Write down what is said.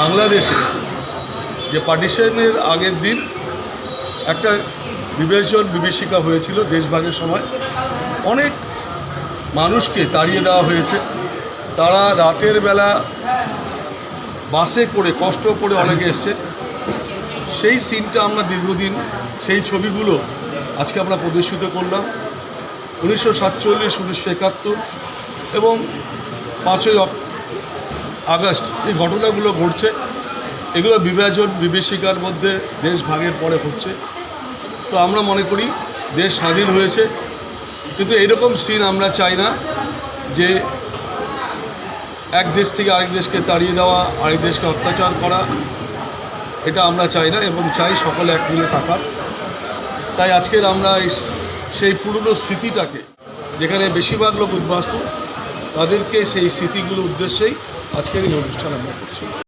বাংলাদেশে যে পার্টিশনের আগের দিন একটা বিভীষিকা হয়েছিল দেশভাগের সময়, অনেক মানুষকে তাড়িয়ে দেওয়া হয়েছে। তারা রাতের বেলা বাসে করে কষ্ট করে অনেকে এসছে। সেই সিনটা আমরা দীর্ঘদিন, সেই ছবিগুলো আজকে আমরা প্রদর্শিত করলাম। 1947, 1971 এবং 5ই আগস্ট এই ঘটনাগুলো ঘটছে। এগুলো বিভীষিকার মধ্যে দেশ ভাগের পরে হচ্ছে। তো আমরা মনে করি দেশ স্বাধীন হয়েছে, কিন্তু এইরকম সিন আমরা চাই না যে এক দেশ থেকে আরেক দেশকে তাড়িয়ে দেওয়া, আরেক দেশকে অত্যাচার করা। এটা আমরা চাই না এবং চাই সকলে এক মিলে থাকার। তাই আজকের আমরা সেই পুরনো স্মৃতিটাকে, যেখানে বেশিরভাগ লোক উদ্বাস্তু, তাদেরকে সেই স্মৃতিগুলোর উদ্দেশ্যেই আজকের এই অনুষ্ঠান আমরা করছি।